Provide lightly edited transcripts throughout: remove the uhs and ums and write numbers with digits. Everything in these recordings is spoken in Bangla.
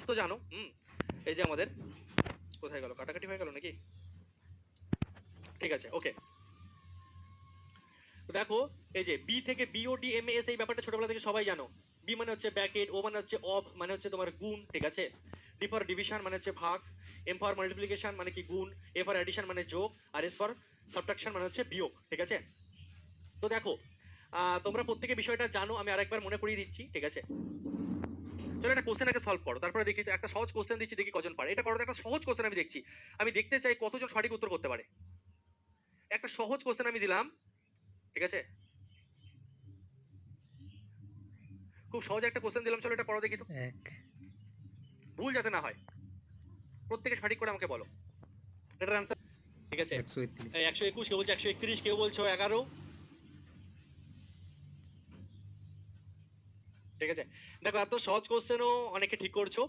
তো জানো। এই যে আমাদের কোথায় গেল, কাটাকাটি হয়ে গেল নাকি? ঠিক আছে, ওকে। দেখো এই যে বি থেকে বিওডি এম এস, এই ব্যাপারটা ছোটবেলা থেকে সবাই জানো। বি মানে হচ্ছে ব্র্যাকেট, ও মানে হচ্ছে অফ মানে হচ্ছে তোমার গুণ, ঠিক আছে। ডি ফর ডিভিশন মানে হচ্ছে ভাগ, এম ফর মাল্টিপ্লিকেশন মানে কি গুণ, এ ফর অ্যাডিশন মানে যোগ, আর এস ফর সাবট্রাকশন মানে হচ্ছে বিয়োগ, ঠিক আছে। তো দেখো তোমরা প্রত্যেকে বিষয়টা জানো, আমি আরেকবার মনে করিয়ে দিচ্ছি, ঠিক আছে। চলো একটা কোশ্চেন আগে সলভ করো, তারপরে দেখি। একটা সহজ কোশ্চেন দিচ্ছি, দেখি কজন পারে। এটা করো, একটা সহজ কোশ্চেন আমি দেখছি, আমি দেখতে চাই কতজন সঠিক উত্তর করতে পারে। একটা সহজ কোশ্চেন আমি দিলাম, ঠিক আছে, খুব সহজ একটা কোশ্চেন দিলাম। চলো এটা করো দেখি তো, ভুল যাতে না হয়। প্রত্যেকে সঠিক করে আমাকে বলো এটার অ্যান্সার, ঠিক আছে। 121, কেউ বলছে 131, কেউ বলছো 11, ঠিক আছে। দেখো এত সহজ কোশ্চেনও অনেকে ঠিক করছো,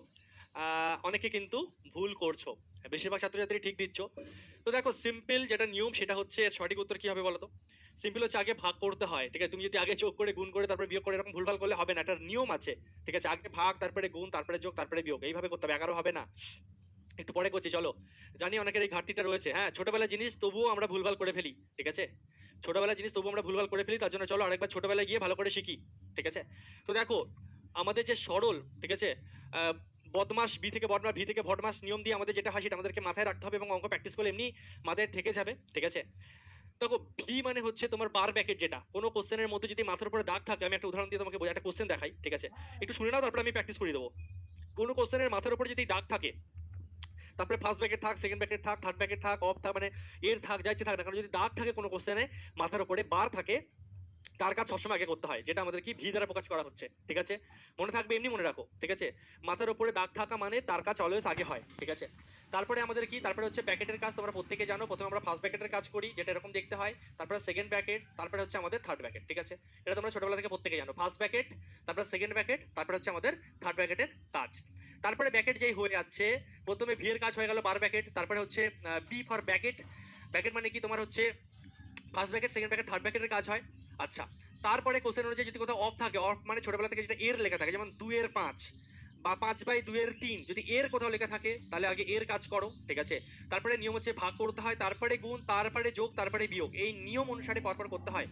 অনেকে কিন্তু ভুল করছো, বেশিরভাগ ছাত্রছাত্রী ঠিক দিচ্ছ। তো দেখো সিম্পল যেটা নিয়ম সেটা হচ্ছে, এর সঠিক উত্তর কি হবে বলো তো? সিম্পল হচ্ছে আগে ভাগ করতে হয়, ঠিক আছে। তুমি যদি আগে যোগ করে গুণ করে তারপরে বিয়োগ করে এরকম ভুলভাল করলে হবে না, একটা নিয়ম আছে, ঠিক আছে। আগে ভাগ, তারপরে গুণ, তারপরে যোগ, তারপরে বিয়োগ, এইভাবে করতে হবে। 11 হবে না, একটু পরে করছি। চলো, জানি অনেকের এই ঘাটতিটা রয়েছে, হ্যাঁ, ছোটবেলার জিনিস তবুও আমরা ভুলভাল করে ফেলি, ঠিক আছে। ছোটবেলার জিনিস তবুও আমরা ভুলভাল করে ফেলি, তার জন্য চলো আরেকবার ছোটবেলায় গিয়ে ভালো করে শিখি, ঠিক আছে। তো দেখো আমাদের যে সরল, ঠিক আছে, বদমাস বি থেকে বদমাস, ভি থেকে ভটমাস নিয়ম দিয়ে আমাদের যেটা হয় সেটা আমাদেরকে মাথায় রাখতে হবে এবং অঙ্ক প্র্যাকটিস করলে এমনি মাথায় থেকে যাবে, ঠিক আছে। দেখো ভি মানে হচ্ছে তোমার বার ব্যাকেট, যেটা কোনো কোশ্চেনের মধ্যে যদি মাথার উপরে দাগ থাকে, আমি একটা উদাহরণ দিয়ে তোমাকে একটা কোশ্চেন দেখাই, ঠিক আছে, একটু শুনে নাও, তারপরে আমি প্র্যাকটিস করে দেবো। কোনো কোশ্চেনের মাথার উপরে যদি দাগ থাকে, তারপরে ফার্স্ট ব্যাকেট থাক, সেকেন্ড ব্যাকেট থাক, থার্ড ব্যাকেট থাক, অফ থাক, মানে এর থাক, যাইছে থাক না, কারণ যদি দাগ থাকে কোনো কোশ্চেনে, মাথার উপরে বার থাকে, তার কাজ সবসময় আগে করতে হয়, যেটা আমাদের কি ভি দ্বারা প্রকাশ করা হচ্ছে, ঠিক আছে। মনে থাকবে, এমনি মনে রাখো, ঠিক আছে। মাথার উপরে দাগ থাকা মানে তার কাজ অলওয়েজ আগে হয়, ঠিক আছে। তারপরে আমাদের কি, তারপরে হচ্ছে ব্যাকেটের কাজ, তোমরা প্রত্যেকে জানো। প্রথমে আমরা ফার্স্ট ব্যাকেটের কাজ করি, যেটা এরকম দেখতে হয়, তারপরে সেকেন্ড ব্যাকেট, তারপরে হচ্ছে আমাদের থার্ড ব্যাকেট, ঠিক আছে। এটা তোমরা ছোটবেলা থেকে প্রত্যেকে জানো, ফার্স্ট ব্যাকেট, তারপরে সেকেন্ড ব্যাকেট, তারপরে হচ্ছে আমাদের থার্ড ব্যাকেটের কাজ। তারপরে ব্যাকেট যেই হয়ে যাচ্ছে, প্রথমে ভি এর কাজ হয়ে গেল বার ব্যাকেট, তারপরে হচ্ছে বি ফর ব্যাকেট। ব্যাকেট মানে কি তোমার হচ্ছে first bracket, second bracket, third ব্যাকেটের কাজ হয়। আচ্ছা, তারপরে কোশ্চেন অনুযায়ী যদি কোথাও অফ থাকে, অফ মানে ছোটবেলা থেকে যেটা এর লেখা থাকে, যেমন 2/5 বা 5/2/3, যদি এর কোথাও লেখা থাকে তাহলে আগে এর কাজ করো, ঠিক আছে। তারপরে নিয়ম হচ্ছে ভাগ করতে হয়, তারপরে গুণ, তারপরে যোগ, তারপরে বিয়োগ, এই নিয়ম অনুসারে পরপর করতে হয়।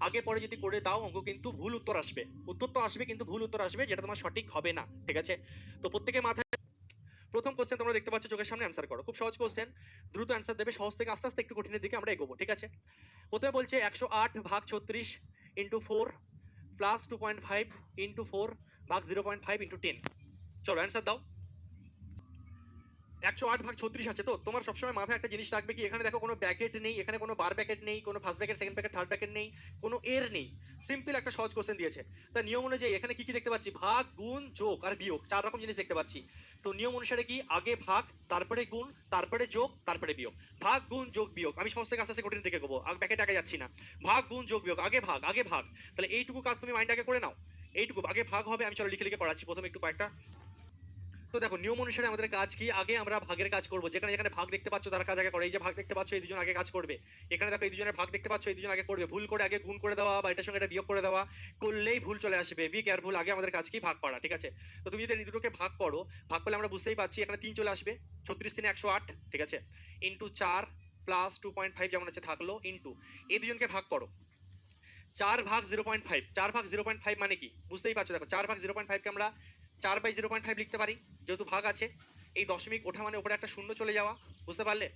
আগে পরে যদি করে দাও অঙ্ক কিন্তু ভুল উত্তর আসবে, উত্তর তো আসবে কিন্তু ভুল উত্তর আসবে, যেটা তোমার সঠিক হবে না, ঠিক আছে। তো প্রত্যেকে মাথায়, প্রথম কোশ্চেন তোমরা দেখতে পাচ্ছ চোখের সামনে, অ্যান্সার করো। খুব সহজ কোশ্চেন, দ্রুত অ্যান্সার দেবে, সহজ থেকে আস্তে আস্তে একটু কঠিনের দিকে আমরা এগোবো, ঠিক আছে। প্রথমে বলছে 108/36 ইন্টু 4 প্লাস 2.5 ইন্টু 4 ভাগ 0.5 ইন্টু 10। চলো অ্যান্সার দাও। 108/36 আছে। তো তোমার সবসময় মাথায় একটা জিনিস রাখবে কি, এখানে দেখো কোনো ব্র্যাকেট নেই, এখানে কোনো বার ব্যাকেট নেই, কোনো first bracket, second bracket, third bracket নেই, কোনো এর নেই। সিম্পল একটা সহজ কোশ্চেন দিয়েছে। তার নিয়ম অনুযায়ী এখানে কি কি দেখতে পাচ্ছি, ভাগ, গুণ, যোগ আর বিয়োগ, 4 রকম জিনিস দেখতে পাচ্ছি। তো নিয়ম অনুসারে কি, আগে ভাগ, তারপরে গুণ, তারপরে যোগ, তারপরে বিয়োগ। ভাগ, গুণ, যোগ, বিয়োগ, আমি সমস্ত থেকে আস্তে আস্তে কঠিন দিকে এগোবো, ব্র্যাকেট আগে যাচ্ছি না। ভাগ, গুণ, যোগ, বিয়োগ, আগে ভাগ, আগে ভাগ। তাহলে এইটুকু কাজ তুমি মাইন্ড আগে করে নাও, এইটুকু আগে ভাগ হবে। আমি চলো লিখে লিখে করাচ্ছি প্রথমে একটু কয়েকটা। তো দেখো নিয়ম অনুসারে আমাদের কাজ কি, আগে আমরা ভাগের কাজ করব। যেখানে যেখানে ভাগ দেখতে পাচ্ছ তার কাজ আগে করে, এই যে ভাগ দেখতে পাচ্ছ এই দুজন আগে কাজ করবে। এখানে দেখো এই দুজনের ভাগ দেখতে পাচ্ছ এই দুজন আগে করবে। ভুল করে আগে গুণ করে দেওয়া বা এটার সঙ্গে এটা বিয়োগ করে দেওয়া করলেই ভুল চলে আসবে। বি কেয়ারফুল, আগে আমাদের কাজ কি, ভাগ করা, ঠিক আছে। তো তুমি যদি এই দুটোকে ভাগ করো, ভাগ করলে আমরা বুঝতেই পাচ্ছি এখানে 3 চলে আসবে, 36 3 108, ঠিক আছে, ইন্টু 4 প্লাস 2.5 যেমন আছে থাকলো, ইন্টু এই দুজনকে ভাগ করো 4/0.5। 4/0.5 মানে কি বুঝতেই পারছো, দেখো 4/0.5 কে আমরা 4/0.5 লিখতে পারি, যেহেতু ভাগ আছে। এই দশমিক ওঠা মানে উপরে একটা শূন্য চলে যাওয়া, বুঝতে পারলে?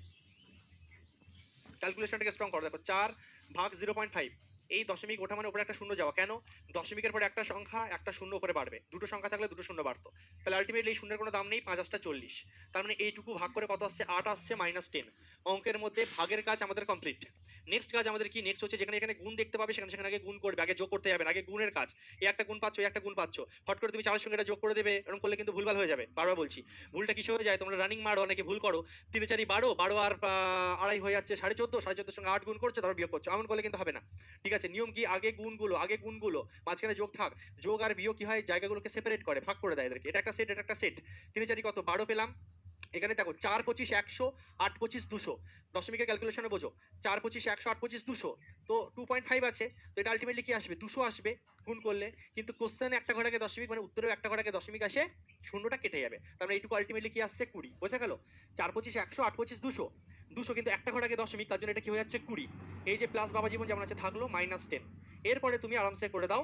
ক্যালকুলেশনটাকে স্ট্রং করো। দেখো 4/0.5, এই দশমিক ওঠা মানে উপরে একটা শূন্য যাওয়া। কেন? দশমিকের পরে একটা সংখ্যা, একটা শূন্য উপরে বাড়বে, দুটো সংখ্যা থাকলে দুটো শূন্য বাড়তো। তাহলে আলটিমেটলি এই শূন্যের কোনো দাম নেই, 5 8 40। তার মানে এইটুকু ভাগ করে কত আসছে, 8 আসছে -10। অঙ্কের মধ্যে ভাগের কাজ আমাদের কমপ্লিট। নেক্সট কাজ আমাদের কি, নেক্সট হচ্ছে যেখানে এখানে গুণ দেখতে পাবে সেখানে সেখানে আগে গুণ করবে, আগে যোগ করতে যাবে না, আগে গুণের কাজ। এই একটা গুণ পাচ্ছ, এই একটা গুণ পাচ্ছ, হট করে তুমি 4 সঙ্গে এটা যোগ করে দেবে, এরকম করলে কিন্তু ভুলভাল হয়ে যাবে। বারবার বলছি, ভুলটা কিসে হয়ে যায়, তোমরা রানিং মারো, অনেকে ভুল করো। 3 4 12, 12 আর 2.5 হয়ে যাচ্ছে 14.5, 14.5 সঙ্গে 8 গুণ করছো তারপর বিয়োগ করছো, এমন করলে কিন্তু হবে না, ঠিক আছে। নিয়ম কি, আগে গুণগুলো, আগে গুণগুলো, মাঝখানে যোগ থাক। যোগ আর বিয়োগ কি হয়, জায়গাগুলোকে সেপারেট করে, ভাগ করে দেয় এদেরকে। এটা একটা সেট, এটা একটা সেট। 3 4 কত, 12 পেলাম, এখানে দেখো 4 25 100 8 25 200 দশমিকের ক্যালকুলেশনে বোঝো 4 25 100 8 25 200 তো 2.5 আছে, তো এটা আলটিমেটলি কি আসবে 200 আসবে গুণ করলে, কিন্তু কোশ্চেনে একটা ঘর আগে দশমিক মানে উত্তরেও একটা ঘর আগে দশমিক আসে, শূন্যটা কেটে যাবে, তার মানে এইটুকু আলটিমেটলি কি আসছে 20, বোঝা গেল? 4 25 100 8 25 200 200 কিন্তু একটা ঘর আগে দশমিক, তার জন্য এটা কি হয়ে যাচ্ছে 20, এই যে প্লাস বাবা জীবন যেমন আছে থাকলো -10, এরপরে তুমি আরামসে করে দাও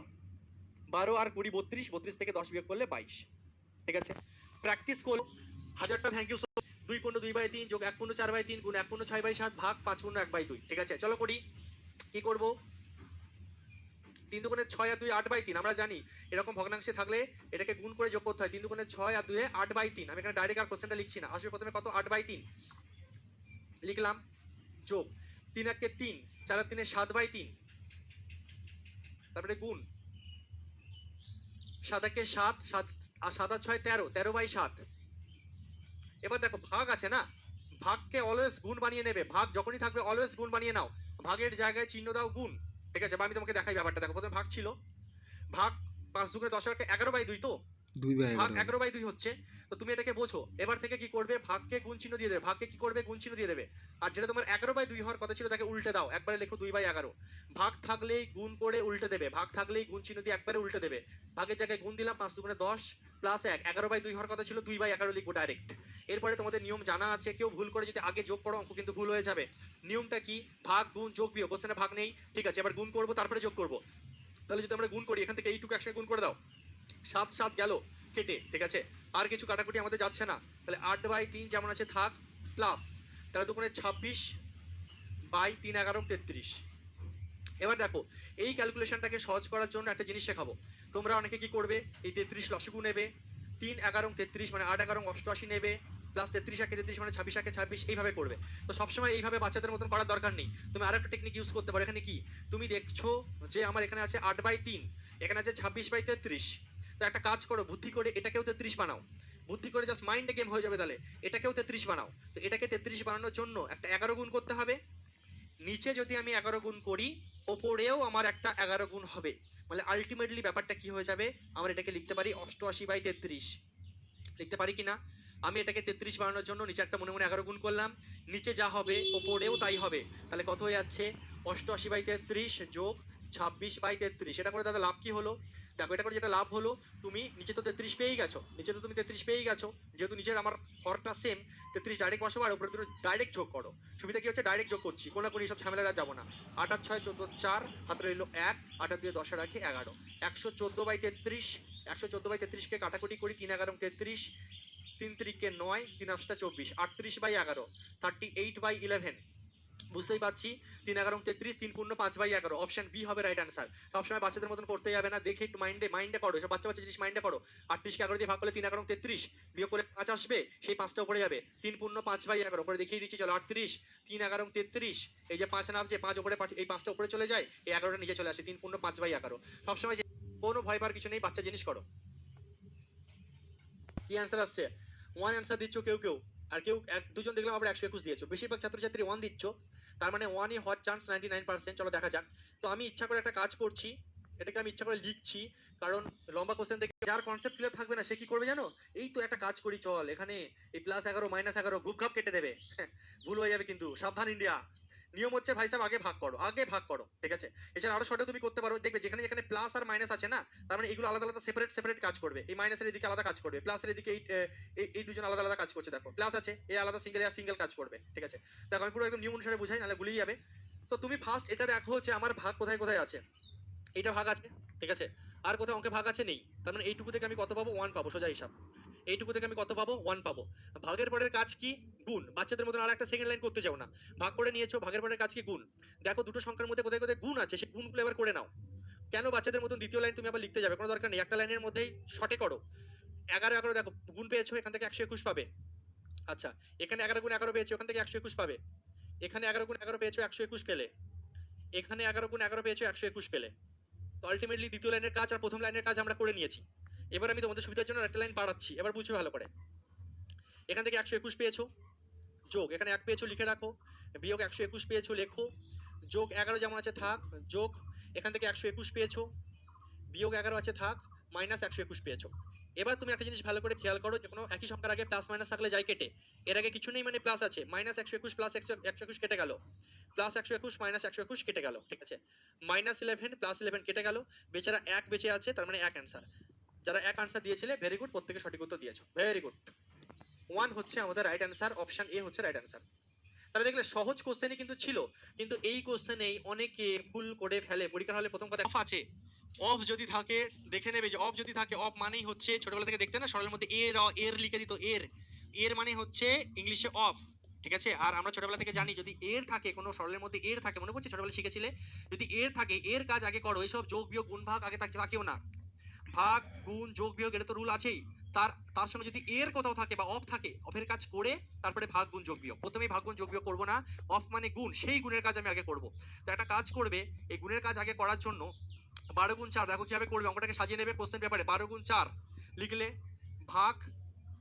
12 আর 20 32, 32 থেকে 10 বিয়োগ করলে 22, ঠিক আছে? প্র্যাকটিস করো, হাজারটা থ্যাংক ইউ। 2 পূর্ণ 2/3 যোগ 1 পূর্ণ 4/3 গুণ 1 পূর্ণ 6/7 ভাগ 5 পূর্ণ 1/2, ঠিক আছে? চলো করি, কি করব? 3 দুগুণে 6 আর 2 8/3, আমরা জানি এরকম ভগ্নাংশে থাকলে এটাকে গুণ করে যোগ করতে হয়। 3 দুগুণে 6 আর 2 8/3, আমি এখানে ডাইরেক্ট আর কোশ্চেনটা লিখছি না, আসবে প্রথমে কত 8/3 লিখলাম, যোগ 3 একে 3 4 আর 3 7/3, তারপরে গুণ 7 একে 7 7 আর 7 আর 6 13 13/7। এবার দেখো ভাগ আছে না, ভাগকে অলওয়েজ গুণ বানিয়ে নেবে, ভাগ যখনই থাকবে অলওয়েজ গুণ বানিয়ে নাও, ভাগের জায়গায় চিহ্ন দাও গুণ, ঠিক আছে? বা আমি তোমাকে দেখাই ব্যাপারটা, দেখো প্রথমে ভাগ ছিল, ভাগ 5 দুগুণে 10 একে 11/2, তো ভাগ 11/2 হচ্ছে, তো তুমি এটাকে বোঝো, এবার থেকে কি করবে ভাগকে গুণ চিহ্ন দিয়ে দেবে, ভাগকে কি করবে গুণ চিহ্ন দিয়ে দেবে, আর যেটা তোমার 11/2 হওয়ার কথা ছিল তাকে উল্টে দাও, একবারে লেখো 2/11, ভাগ থাকলেই গুণ করে উল্টে দেবে, ভাগ থাকলেই গুণ চিহ্ন দিয়ে একবারে উল্টে দেবে, ভাগের জায়গায় গুণ দিলাম 5 দুগুণে 10 প্লাস 1 11/2 হওয়ার কথা ছিল 2/11 লিখবো ডাইরেক্ট। এরপরে তোমাদের নিয়ম জানা আছে, কেউ ভুল করে যদি আগে যোগ করো অঙ্ক কিন্তু ভুল হয়ে যাবে। নিয়মটা কি, ভাগ গুণ যোগ বিয়োগ, কোশ্চেনে ভাগ নেই, ঠিক আছে? এবার গুণ করবো তারপরে যোগ করবো, তাহলে যদি আমরা গুণ করি এখান থেকে এইটুকু একসাথে গুণ করে দাও, 7 7 গেল কেটে, ঠিক আছে? আর কিছু কাটাকুটি আমাদের যাচ্ছে না, তাহলে 8/3 যেমন আছে থাক, প্লাস 13 দুগুণে 26/3 11 33। এবার দেখো এই ক্যালকুলেশনটাকে সহজ করার জন্য একটা জিনিস শেখাবো, তোমরা অনেকে কি করবে, এই 33 লসাগু নেবে, 3 11 33 মানে 8 11 88 নেবে, প্লাস 33 একে 33 মানে 26 একে 26, এইভাবে করবে। তো সবসময় এইভাবে বাচ্চাদের মতন করার দরকার নেই, তুমি আরেকটা টেকনিক ইউজ করতে পারো। এখানে কি তুমি দেখছো যে আমার এখানে আছে 8/3, এখানে আছে 26/33, তো একটা কাজ করো, বুদ্ধি করে এটাকেও 33 বানাও, বুদ্ধি করে জাস্ট মাইন্ডে গেম হয়ে যাবে, তাহলে এটাকেও 33 বানাও। তো এটাকে 33 বানানোর জন্য একটা 11 গুণ করতে হবে, নিচে যদি আমি 11 গুণ করি ওপরেও আমার একটা 11 গুণ হবে, মানে আলটিমেটলি ব্যাপারটা কি হয়ে যাবে, আমরা এটাকে লিখতে পারি 88/33, লিখতে পারি কি না? আমি এটাকে 33 বানানোর জন্য নিচে একটা মনে মনে 11 গুণ করলাম, নিচে যা হবে ওপরেও তাই হবে, তাহলে কত হয়ে যাচ্ছে 88/33 যোগ 26/33। এটা করে দাদা লাভ কি হলো? দেখো এটা করে যেটা লাভ হলো, তুমি নিচে তো 33 পেয়েই গেছো, নিচে তো তুমি 33 পেয়েই গেছো, যেহেতু নিচের আমার হরটা সেম, 33 ডাইরেক্ট বসাবো আর উপরে দুটো ডাইরেক্ট যোগ করো, সুবিধা কি হচ্ছে ডাইরেক্ট যোগ করছি, কোনো কোনো সব ঝামেলা যাবো না। 8 আর 6 14 4, হাতে রইলো 1, 8 আর 2 10 আর 1 11, 114/33, 114/33 কে কাটাকুটি করি, 3 11 33, 3 3 9, 3 8 24, 38/11 38/11, বুঝতেই পারছি 3 11 33, 3 পূর্ণ 5/11, অপশন বি হবে রাইট অ্যান্সার। সবসময় বাচ্চাদের মতন করতে যাবে না, দেখে একটু মাইন্ডে মাইন্ডে করো, এসব বাচ্চা বাচ্চা জিনিস মাইন্ডে করো। 38 কে 11 দিয়ে ভাগ করলে 3 11 33, বিয়োগ করে 5 আসবে, সেই 5টা উপরে যাবে, 3 পূর্ণ 5/11 করে দেখিয়ে দিচ্ছি, চলো 38 3 11 33, এই যে 5 নামছে 5 উপরে, এই 5টা উপরে চলে যায়, এই 11টা নিচে চলে আসে, 3 পূর্ণ 5/11। সবসময় কোনো ভয় পাওয়ার কিছু নেই, বাচ্চা জিনিস করো। কি অ্যান্সার আসছে? 1 অ্যান্সার দিচ্ছ কেউ কেউ, আর কেউ এক দুজন দেখলাম আবার 121 দিয়েছো, বেশিরভাগ ছাত্রছাত্রী 1 দিচ্ছ, তার মানে 1ই হওয়ার চান্স 99%। চলো দেখা যাক। তো আমি ইচ্ছা করে একটা কাজ করছি, এটাকে আমি ইচ্ছা করে লিখছি, কারণ লম্বা কোশ্চেন থেকে যার কনসেপ্ট ক্লিয়ার থাকবে না সে কি করবে জানো, এই তো একটা কাজ করি চল, এখানে এই +11 -11 গুপ ঘাপ কেটে দেবে, ভুল হয়ে যাবে কিন্তু, সাবধান ইন্ডিয়া। নিয়ম হচ্ছে ভাই সাহেব আগে ভাগ করো, আগে ভাগ করো, ঠিক আছে? এছাড়া আরো শর্টে তুমি করতে পারো, দেখবে যেখানে যেখানে প্লাস আর মাইনাস আছে না, তার মানে এগুলো আলাদা আলাদা সেপারেট সেপারেট কাজ করবে, এই মাইনাসের এদিকে আলাদা কাজ করবে, প্লাসের এদিকে এই দুজন আলাদা আলাদা কাজ করছে, দেখো প্লাস আছে এই আলাদা সিঙ্গেল আর সিঙ্গেল কাজ করবে, ঠিক আছে? দেখো আমি পুরো একদম নিয়ম অনুসারে বুঝাই, নাহলে ভুলিয়ে যাবে। তো তুমি ফার্স্ট এটা দেখো হচ্ছে আমার ভাগ কোথায় কোথায় আছে, এইটা ভাগ আছে, ঠিক আছে? আর কোথাও অঙ্কে ভাগ আছে নেই, তার মানে এইটুকু থেকে আমি কত পাবো 1 পাবো, সোজা হিসাব। এইটুকু থেকে আমি কত পাবো 1 পাবো। ভাগের পরের কাজ কি? গুণ। বাচ্চাদের মতন আর একটা সেকেন্ড লাইন করতে যাও না, ভাগ করে নিয়েছো, ভাগের পরের কাজ কি? গুণ। দেখো দুটো সংখ্যার মধ্যে কোথায় কোথায় গুণ আছে, সেই গুণগুলো এবার করে নাও। কেন বাচ্চাদের মতন দ্বিতীয় লাইন তুমি আবার লিখতে যাবে, কোনো দরকার নেই, একটা লাইনের মধ্যেই শর্টে করো। 11 11 দেখো গুণ পেয়েছো, এখান থেকে 121 পাবে, আচ্ছা এখানে 11 গুণ 11 পেয়েছো, ওখান থেকে 121 পাবে, এখানে 11 গুণ 11 পেয়েছো 121 পেলে, এখানে 11 গুণ 11 পেয়েছো 121 পেলে। তো আলটিমেটলি দ্বিতীয় লাইনের কাজ আর প্রথম লাইনের কাজ আমরা করে নিয়েছি। এবার আমি তোমাদের সুবিধার জন্য একটা লাইন বাড়াচ্ছি, এবার বুঝবে ভালো করে। এখান থেকে 121 পেয়েছো, যোগ এখানে 1 পেয়েছো লিখে রাখো, বিয়োগ 121 পেয়েছো লেখো, যোগ 11 যেমন আছে থাক, যোগ এখান থেকে 121 পেয়েছো, বিয়োগ 11 আছে থাক, মাইনাস 121 পেয়েছো। এবার তুমি একটা জিনিস ভালো করে খেয়াল করো, যে কোনো একই সংখ্যার আগে প্লাস মাইনাস থাকলে যায় কেটে, এর আগে কিছু নেই মানে প্লাস আছে, -121 প্লাস 121 কেটে গেল, +121 -121 কেটে গেল, ঠিক আছে। -11 +11 কেটে গেল, বেচারা 1 বেঁচে আছে, তার মানে 1 অ্যান্সার। যারা 1 আনসার দিয়েছিলে ভেরি গুড, প্রত্যেকে সঠিক উত্তর দিয়েছো, ভেরি গুড। 1 হচ্ছে আমাদের রাইট অ্যান্সার, অপশন এ হচ্ছে রাইট অ্যান্সার। তাহলে দেখলে সহজ কোশ্চেনই কিন্তু ছিল, কিন্তু এই কোশ্চেনেই অনেকে ভুল করে ফেলে। পরীক্ষার হলে প্রথম কথা অফ আছে, অফ যদি থাকে দেখে নেবে, যে অফ যদি থাকে, অফ মানেই হচ্ছে ছোটবেলা থেকে দেখতে না সরলের মধ্যে এর এর লিখে দিত, এর এর মানে হচ্ছে ইংলিশে অফ, ঠিক আছে। আর আমরা ছোটবেলা থেকে জানি যদি এর থাকে, কোনো সরলের মধ্যে এর থাকে, মনে করছে ছোটবেলা শিখেছিলে, যদি এর থাকে এর কাজ আগে করো, এইসব যোগ বিয়োগ গুণ ভাগ আগে থাকেও না, ভাগ গুণ যোগ বিয়োগ এটা তো রুল আছেই। তার তার সঙ্গে যদি এর কোথাও থাকে বা অফ থাকে, অফের কাজ করে তারপরে ভাগ গুণ যোগ বিয়োগ, প্রথমেই ভাগ গুণ যোগ বিয়োগ করবো না, অফ মানে গুণ, সেই গুণের কাজ আমি আগে করব। তো একটা কাজ করবে, এই গুণের কাজ আগে করার জন্য 12 গুণ 4 দেখো কিভাবে করবে, অঙ্কটাকে সাজিয়ে নেবে কোশ্চেন পেপারে। 12 গুণ 4 লিখলে, ভাগ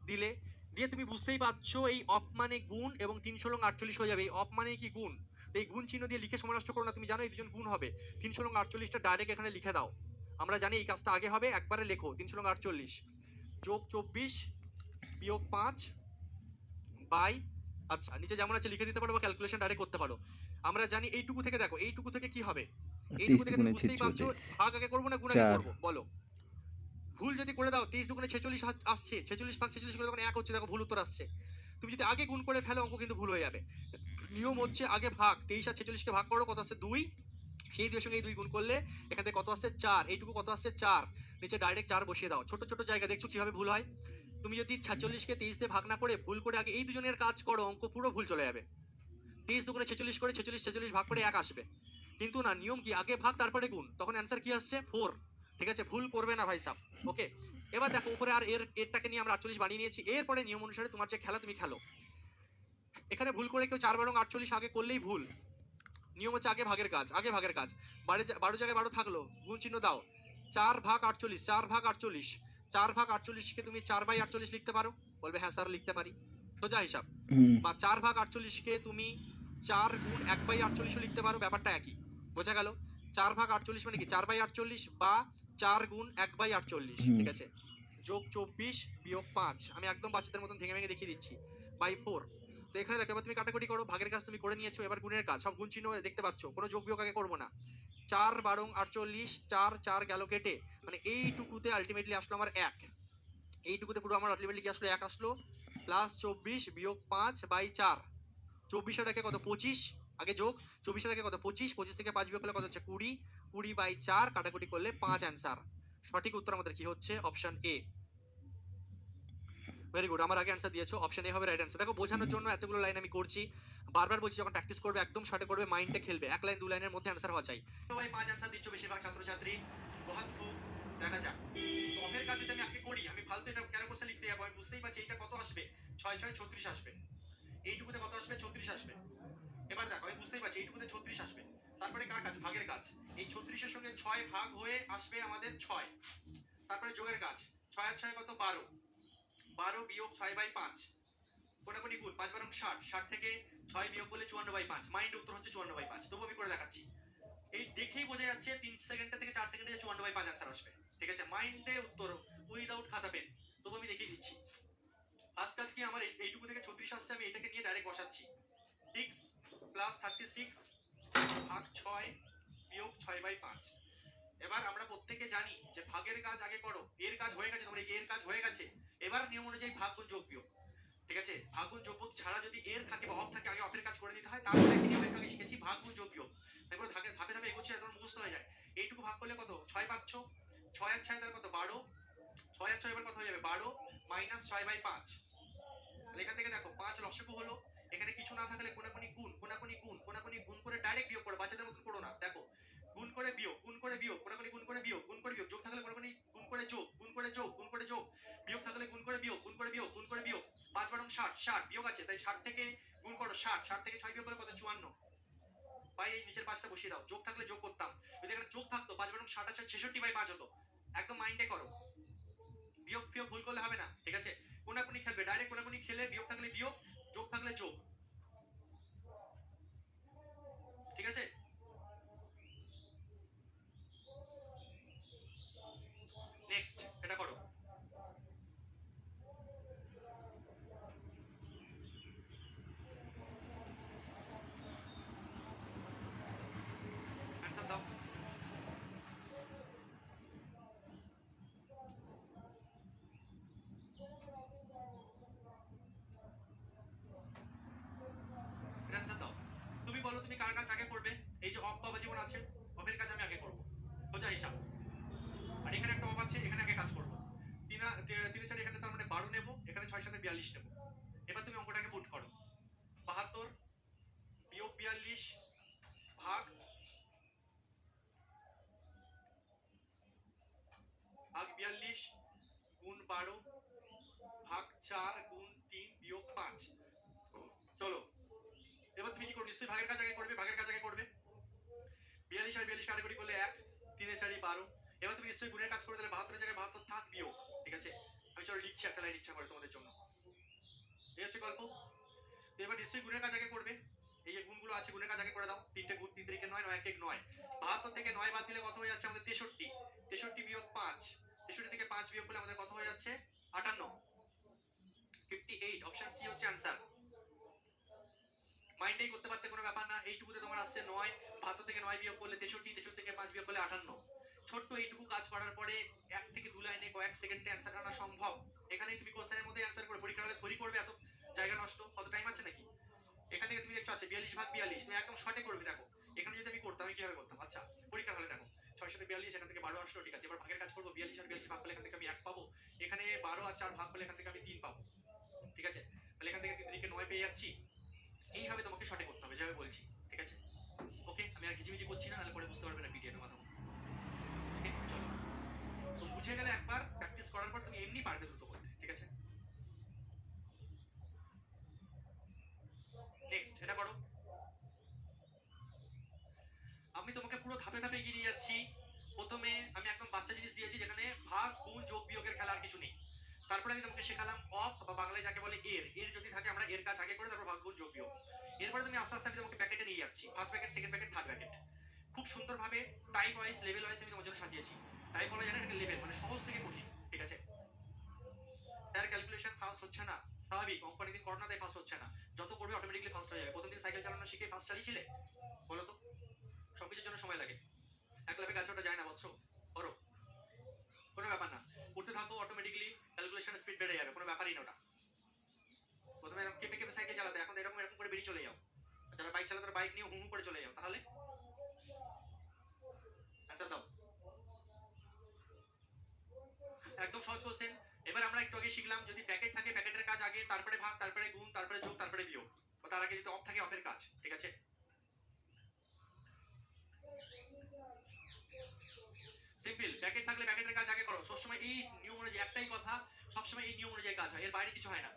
দিলে, দিয়ে তুমি বুঝতেই পারছো এই অফ মানে গুণ এবং 3 লং 48 হয়ে যাবে। এই অফ মানে কি গুণ, তো এই গুণ চিহ্ন দিয়ে লিখে সময় নষ্ট করো না, তুমি জানো এই দুজন গুণ হবে। 3 লং 48টা ডাইরেক্ট এখানে লিখে দাও, আমরা জানি এই কাজটা আগে হবে, একবারে লেখো 3 লং 48 যোগ 24 বিয়োগ 5 বাই, আচ্ছা নিচে যেমন আছে লিখে দিতে পারো বা ক্যালকুলেশন ডাইরেক্ট করতে পারো। আমরা জানি এইটুকু থেকে, দেখো এইটুকু থেকে কি হবে, এইটুকু 23 থেকে তুমি দুগুণে বুঝতেই পারছো 46, ভাগ আগে করবো না গুণ আগে 4, করবো, বলো। ভুল যদি করে দাও, 23 দুগুণে 46 আসছে, 46 ভাগ 46 করে তখন 1 হচ্ছে, দেখো ভুল উত্তর আসছে। তুমি যদি আগে গুণ করে ফেলো অঙ্ক কিন্তু ভুল হয়ে যাবে। নিয়ম হচ্ছে আগে ভাগ, 23 আর 46কে ভাগ করো, কত আসছে 2, সেই 2 এর সঙ্গে এই 2 গুণ করলে এখান থেকে কত আসছে 4, এইটুকু কত আসছে 4, নিচে ডাইরেক্ট 4 বসিয়ে দাও। ছোট ছোট জায়গা দেখছো কিভাবে ভুল হয়। তুমি যদি 46কে 23 দিয়ে ভাগ না করে ভুল করে আগে এই দুজনের কাজ করো, অঙ্ক পুরো ভুল চলে যাবে। 23 দুগুণে 46 করে 46 ভাগ করে 1 আসবে, কিন্তু না, নিয়ম কি আগে ভাগ তারপরে গুণ, তখন অ্যান্সার কি আসছে 4, ঠিক আছে। ভুল করবে না ভাই সাব, ওকে। এবার দেখো উপরে আর এরটাকে নিয়ে আমরা 48 বানিয়ে নিয়েছি, এরপরে নিয়ম অনুসারে তোমার যে খেলা তুমি খেলো। এখানে ভুল করে কেউ 4 বারং 48 আগে করলেই ভুল। নিয়ম হচ্ছে আগে ভাগের কাজ, আগে ভাগের কাজ। 12 জায়গায় 12 থাকলো, গুণ চিহ্ন দাও, 4 ভাগ 48, 4 ভাগ 48, 4 ভাগ 48কে তুমি 4/48 লিখতে পারো, বলবে হ্যাঁ স্যার লিখতে পারি, সোজা হিসাব। বা 4 ভাগ 48কে তুমি 4 গুণ 1/48 লিখতে পারো, ব্যাপারটা একই, বোঝা গেল। 4 ভাগ 48 মানে কি 4/48 বা 4 গুণ 1/48, ঠিক আছে। যোগ 24 বিয়োগ 5, আমি একদম বাচ্চাদের মতন ভেঙে ভেঙে দেখিয়ে দিচ্ছি, বাই 4। তো এখানে দেখো এবার তুমি কাটাকুটি করো, ভাগের কাজ তুমি করে নিয়েছো, এবার গুণের কাজ, সব গুণ চিহ্ন দেখতে পাচ্ছ, কোনো যোগ বিয়োগ আগে করবো না। 4 বারং 48, 4 4 গেল কেটে, মানে এইটুকুতে আলটিমেটলি আসলো আমার 1, এইটুকুতে পুরো আমার আলটিমেটলি কি আসলো 1 আসলো, প্লাস 24 বিয়োগ 5/4, 24 এর একে কত 25, আগে যোগ, 24 এর একে কত 25, 25 থেকে 5 বিয়োগ করলে কত হচ্ছে 20, 20/4 কাটাকুটি করলে 5 অ্যান্সার। সঠিক উত্তর আমাদের কি হচ্ছে অপশন এ। ভেরি গুড, আমার আগে অ্যান্সার দিয়েছো, অপশন এ হবে রাইট অ্যান্সার। দেখো বোঝানোর জন্য এতগুলো লাইন আমি করছি, বারবার বলছি যখন প্র্যাকটিস করবে একদম শর্টে করবে, মাইন্ডে খেলবে, এক লাইন 2 লাইনের মধ্যে অ্যান্সার হওয়া চাই। তো ভাই 5 অ্যান্সার দিচ্ছ বেশিরভাগ ছাত্রছাত্রী, বহুত খুব, দেখা যাক। অফের কাজ যদি আমি আগে করি, আমি ফালতু এটা কেন কোশ্চেন লিখতে যাবো, আমি বুঝতেই পারছি এটা কত আসবে, 6 6 36 আসবে, এইটুকুতে কত আসবে 36 আসবে। এবার দেখো আমি বুঝতেই পারছি এইটুকুতে 36 আসবে, তারপরে কার কাজ, ভাগের কাজ। এই 36 এর সঙ্গে 6 ভাগ হয়ে আসবে আমাদের 6, তারপরে যোগের কাজ, 6 আর 6 কত 12, 12 বিয়োগ 6/5, কোনাকুনি গুণ, 5 বারং 60, 60 থেকে 6 বিয়োগ করলে 54/5, মাইন্ড উত্তর হচ্ছে 54/5, তবু আমি করে দেখাচ্ছি। এই দেখেই বোঝা যাচ্ছে 3 সেকেন্ডটা থেকে 4 সেকেন্ডে 54/5 আনসার আসবে, ঠিক আছে, মাইন্ডে উত্তর উইদাউট খাতা পেন, তবু আমি দেখিয়ে দিচ্ছি। ফার্স্ট কাজ কি আমার এইটুকু থেকে 36 আসছে, আমি এটাকে নিয়ে ডাইরেক্ট বসাচ্ছি, 6 প্লাস 36 ভাগ 6 বিয়োগ 6/5। এবার আমরা প্রত্যেকে জানি যে ভাগের কাজ আগে করো, এর কাজ হয়ে গেছে, তোমার এই যে এর কাজ হয়ে গেছে, এবার নিয়ম অনুযায়ী ভাগ গুণ যোগ বিয়োগ, ঠিক আছে। ভাগ গুণ যোগ বিয়োগ ছাড়া যদি এর থাকে বা অফ থাকে, আগে অফের কাজ করে দিতে হয়, তারপরে একটা নিয়ম একটু আগে শিখেছি, ভাগ গুণ যোগ বিয়োগ, তারপরে ধাপে ধাপে ধাপে এগোচ্ছি, একদম মুখস্থ হয়ে যায়। এইটুকু ভাগ করলে কত 6 পাচ্ছ, 6 আর 6 তার কত 12, 6 আর 6 এবার কত হয়ে যাবে 12 মাইনাস 6/5। তাহলে এখান থেকে দেখো 5 লসাগু হলো, এখানে কিছু না থাকলে কোনাকুনি গুণ, কোনাকুনি গুণ, কোনাকুনি গুণ করে ডাইরেক্ট বিয়োগ করো, বাচ্চাদের মতন করো না, দেখো গুণ করে বিয়োগ, গুণ করে বিয়োগ, কোনাকুনি গুণ করে বিয়োগ, গুণ করে বিয়োগ, যোগ থাকলে কোনাকুনি গুণ করে যোগ, গুণ করে যোগ, গুণ করে যোগ, বিয়োগ থাকলে গুণ করে বিয়োগ, গুণ করে বিয়োগ, গুণ করে বিয়োগ। 5 বারং 60, 60 বিয়োগ আছে, তাই 60 থেকে গুণ করো, 60, 60 থেকে 6 বিয়োগ করে কত 54, ভাই এই নিচের 5টা বসিয়ে দাও, যোগ থাকলে যোগ করতাম, যদি এখানে যোগ থাকতো 5 বারং 60 আছে 66/5 হতো, একদম মাইন্ডে করো, বিয়োগ ফিয়োগ ভুল করলে হবে না, ঠিক আছে। কোনাকুনি খেলবে, ডাইরেক্ট কোনাকুনি খেলে বিয়োগ থাকলে বিয়োগ, যোগ থাকলে যোগ, ঠিক আছে। নেক্সট এটা করো, বাবা জীবন আছে, অফের কাজ আমি আগে করবো, সোজা হিসাব। আর এখানে একটা অফ আছে, এখানে আগে কাজ করবো। তিনে চারে এখানে তার মানে 12 নেবো, এখানে 6 7 42 নেবো। এবার তুমি অঙ্কটাকে পুট করো, 72 বিয়োগ 42 ভাগ 42 গুণ 12 ভাগ 4 গুণ 3 বিয়োগ 5। চলো এবার তুমি কি করবে, নিশ্চয়ই ভাগের কাজ আগে করবে, ভাগের কাজ আগে করবে। 42 আর 42 কাটাকুটি করলে 1, 3 এ 4 12। এবার তুমি নিশ্চয়ই গুণের কাজ করে দিলে 72 এর জায়গায় 72 থাক বিয়োগ, ঠিক আছে। আমি চলো লিখছি একটা লাইন ইচ্ছা করে তোমাদের জন্য, এই হচ্ছে গল্প। তো এবার নিশ্চয়ই গুণের কাজ আগে করবে, এই যে গুণগুলো আছে গুণের কাজ আগে করে দাও। 3টে গুণ 3 3 9 9 1 9। 72 থেকে 9 বাদ দিলে কত হয়ে যাচ্ছে আমাদের 63, 63 বিয়োগ 5, 63 থেকে 5 বিয়োগ করলে আমাদের কত হয়ে যাচ্ছে 58, 58। অপশন সি হচ্ছে आंसर। মাইন্ডেই করতে পারতে কোনো ব্যাপার না, এইটুকুতে তোমার আসছে 9, 72 থেকে 9 বিয়োগ করলে 63, 63 থেকে 5 বিয়োগ করলে 58। ছোট্ট এইটুকু কাজ করার পরে 1 থেকে 2 লাইনে কয়েক সেকেন্ডে অ্যানসার আনা সম্ভব। এখানেই তুমি কোশ্চেনের মধ্যে অ্যানসার করে পরীক্ষা হলে থরি করবে, এত জায়গা নষ্ট, কত টাইম আছে নাকি? এখান থেকে তুমি দেখছো আছে 42 ভাগ 42, তুমি একদম শর্টে করবে। দেখো এখানে যদি আমি করতাম আমি কিভাবে করতাম, আচ্ছা পরীক্ষা হলে দেখো 6 সাথে 42, এখান থেকে 12 আসলো, ঠিক আছে। এবার ভাগের কাজ করবো, 42 আর 42 ভাগ করলে এখান থেকে আমি 1 পাবো, এখানে 12 আর 4 ভাগ করলে এখান থেকে আমি 3 পাবো, ঠিক আছে। তাহলে এখান থেকে 3 থেকে 9 পেয়ে যাচ্ছি। এইভাবে তোমাকে শর্টে করতে হবে যেভাবে বলছি, ঠিক আছে। ওকে, আমি আর ঘিচিমিচি করছি না, নাহলে পরে বুঝতে পারবে না পিডিএফ এর মাধ্যমে। ওকে চলো, তো বুঝে গেলে একবার প্র্যাকটিস করার পর তুমি এমনি পারবে দ্রুত করতে, ঠিক আছে। নেক্সট এটা করো। আমি তোমাকে পুরো ধাপে ধাপে এগিয়ে নিয়ে যাচ্ছি। প্রথমে আমি একদম বাচ্চা জিনিস দিয়েছি, যেখানে ভাগ গুণ যোগ বিয়োগের খেলা, আর কিছু নেই। তারপরে আমি তোমাকে শেখালাম অফ বা বাংলায় যাকে বলে এর, এর যদি থাকে আমরা এর কাজ আগে করে তারপর ভাগ গুণ যোগ বিয়োগ। এরপরে তুমি আস্তে আস্তে আমি তোমাকে প্যাকেটে নিয়ে যাচ্ছি, first packet, second packet, third packet. খুব সুন্দরভাবে টাইপ ওয়াইজ লেভেল ওয়াইজ আমি তোমার জন্য সাজিয়েছি। টাইপ বলা যায় না, এটাকে লেভেল, মানে সহজ থেকে কঠিন, ঠিক আছে। স্যার ক্যালকুলেশন ফাস্ট হচ্ছে না, স্বাভাবিক, অঙ্ক অনেকদিন করো না তাই ফাস্ট হচ্ছে না। যত করবে অটোমেটিক্যালি ফাস্ট হয়ে যাবে। প্রথম দিন সাইকেল চালানো শিখে ফাস্ট চালিয়েছিলে, বলো তো? সবকিছুর জন্য সময় লাগে, এক লাফে গাছে ওটা যায় না, বৎস। করো, কোনো ব্যাপার না, করতে থাকো, অটোমেটিক্যালি ক্যালকুলেশন স্পিড বেড়ে যাবে, কোনো ব্যাপারই না ওটা। প্রথমে এরকম কেঁপে কেঁপে সাইকেল চালাতে, এখন এরকম এরকম করে বেরিয়ে চলে যাও। যারা বাইক চালাতে বাইক নিয়ে হুম হুম করে চলে যাও, তাহলে আচ্ছা দাও। একদম সহজ কোশ্চেন। এবার আমরা একটু আগে শিখলাম, যদি প্যাকেট থাকে প্যাকেটের কাজ আগে, তারপরে ভাগ, তারপরে গুণ, তারপরে যোগ, তারপরে বিয়োগ। তার আগে যদি অফ থাকে অফের কাজ, ঠিক আছে। সিম্পল, প্যাকেট থাকলে প্যাকেটের কাজ আগে করো, সবসময় এই নিয়ম অনুযায়ী, একটাই কথা, সবসময় এই নিয়ম অনুযায়ী কাজ হয়, এর বাইরে কিছু হয় না।